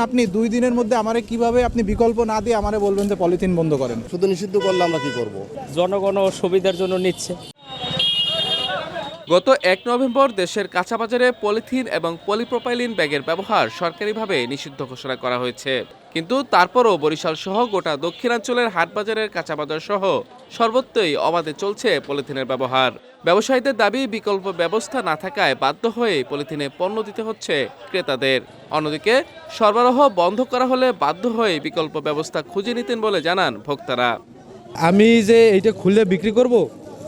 আপনি ২ দিনের মধ্যে আমারে কিভাবে আপনি বিকল্প না দিয়ে আমারে বলবেন যে পলিথিন বন্ধ করেন? শুধু নিষিদ্ধ করলে আমরা কি করব? জনগণ ও সুবিধার জন্য নিচ্ছে। গত ১ নভেম্বর দেশের কাঁচা বাজারে পলিথিন এবং পলিপ্রোপাইলিন ব্যাগের ব্যবহার সরকারিভাবে নিষিদ্ধ ঘোষণা করা হয়েছে। কিন্তু তারপরও বরিশাল সহ গোটা দক্ষিণাঞ্চলের হাটবাজারের কাঁচা বাজার সহ সর্বত্রই অবাধে চলছে পলিথিনের ব্যবহার। ব্যবসায়ীদের দাবি বিকল্প ব্যবস্থা না থাকায় বাধ্য হয়ে পলিথিনে পণ্য দিতে হচ্ছে ক্রেতাদের। অন্যদিকে সরবরাহ বন্ধ করা হলে বাধ্য হয়ে বিকল্প ব্যবস্থা খুঁজে নিতেন বলে জানান ভোক্তারা। আমি যে এইটা খুলে বিক্রি করব,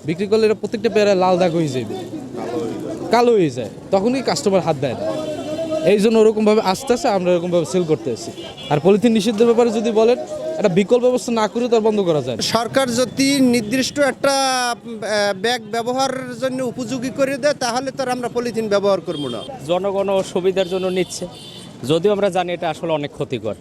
বিক্রি করলে এটা প্রত্যেকটা পেয়ারা লাল দাগ হয়ে যাবে, কালো হয়ে যায়, তখনই কাস্টমার হাত দেয় না। এই জন্য ওরকমভাবে আস্তে আস্তে আমরা এরকমভাবে সেল করতে আসি। আর পলিথিন নিষিদ্ধের ব্যাপারে যদি বলেন, একটা বিকল্প ব্যবস্থা না করে তার বন্ধ করা যায়। সরকার যদি নির্দিষ্ট একটা ব্যাগ ব্যবহারের জন্য উপযোগী করে দেয়, তাহলে তো আর আমরা পলিথিন ব্যবহার করবো না। জনগণ ও সুবিধার জন্য নিচ্ছে, যদিও আমরা জানি এটা আসলে অনেক ক্ষতিকর।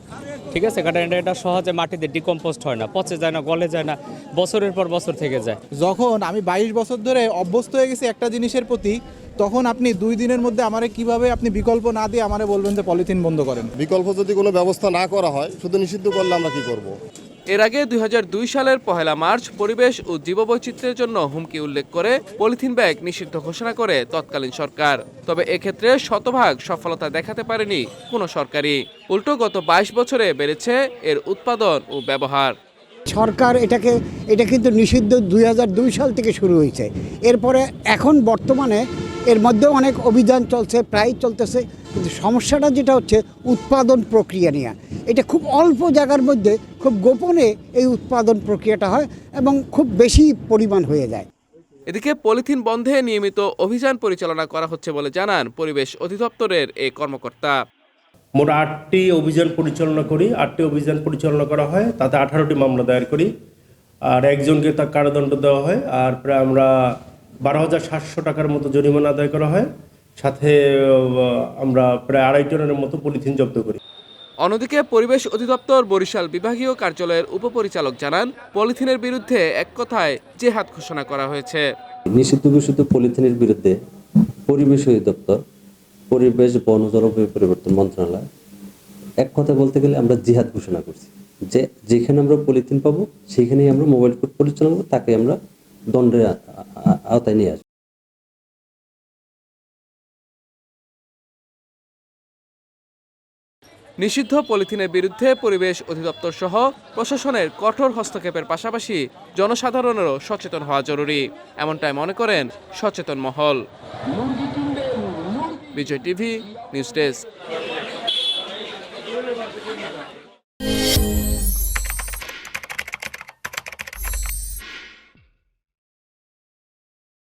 ঠিক আছে, কারণ এটা সহজে মাটিতে ডিকম্পোস্ট হয় না, পচে যায় না, গলে যায় না, বছরের পর বছর থেকে যায়। যখন আমি ২২ বছর ধরে অভ্যস্ত হয়ে গেছি একটা জিনিসের প্রতি, তখন আপনি ২ দিনের মধ্যে আমারে কিভাবে আপনি বিকল্প না দিয়ে আমারে বলবেন যে পলিথিন বন্ধ করেন? বিকল্প যদি কোনো ব্যবস্থা না করা হয়, শুধু নিষিদ্ধ করলে আমরা কি করব? এর আগে ২০০২ সালের ১লা মার্চ পরিবেশ ও জীববৈচিত্র্যের জন্য হুমকি উল্লেখ করে পলিথিন ব্যাগ নিষিদ্ধ ঘোষণা করে তৎকালীন সরকার। তবে এক্ষেত্রে শতভাগ সফলতা দেখাতে পারেনি কোনো সরকারই। উল্টো গত ২২ বছরে বেড়েছে এর উৎপাদন ও ব্যবহার। সরকার এটা কিন্তু নিষিদ্ধ ২০০২ সাল থেকে শুরু হয়েছে। এরপরে এখন বর্তমানে এর মধ্যেও অনেক অভিযান চলছে, প্রায় চলতেছে, কিন্তু সমস্যাটা যেটা হচ্ছে উৎপাদন প্রক্রিয়া নিয়ে। এটা খুব অল্প জায়গার মধ্যে খুব গোপনে এই উৎপাদন প্রক্রিয়াটা হয় এবং খুব বেশি পরিমাণ হয়ে যায়। এদিকে পলিথিন বন্ধে নিয়মিত অভিযান পরিচালনা করা হচ্ছে বলে জানান পরিবেশ অধিদপ্তরের এই কর্মকর্তা। মোট ৮টি অভিযান পরিচালনা করি। ৮টি অভিযান পরিচালনা করা হয়, তাতে 18টি মামলা দায়ের করি, আর একজনকে তার কারাদণ্ড দেওয়া হয়, আর প্রায় আমরা ১২,৭০০ টাকার মতো জরিমানা আদায় করা হয়। সাথে আমরা প্রায় ২.৫ টনের মতো পলিথিন জব্দ করি। অন্যদিকে পরিবেশ অধিদপ্তর বরিশাল বিভাগীয় কার্যালয়ের উপপরিচালক জানান পলিথিনের বিরুদ্ধে এক কথায় জেহাদ ঘোষণা করা হয়েছে। নিষিদ্ধ ঘোষিত পলিথিনের বিরুদ্ধে পরিবেশ অধিদপ্তর, পরিবেশ বন ও জলবায়ু পরিবর্তন মন্ত্রণালয়, এক কথা বলতে গেলে আমরা জিহাদ ঘোষণা করছি। যে যেখানে আমরা পলিথিন পাবো সেখানেই আমরা মোবাইল কোর্ট পরিচালনা করবো, তাকে আমরা দণ্ডের আওতায় নিয়ে আসবো। নিষিদ্ধ পলিথিনের বিরুদ্ধে পরিবেশ অধিদপ্তর সহ প্রশাসনের কঠোর হস্তক্ষেপের পাশাপাশি জনসাধারণেরও সচেতন হওয়া জরুরি, এমনটাই মনে করেন সচেতন মহল। বিজয় টিভি নিউজ ডেস্ক।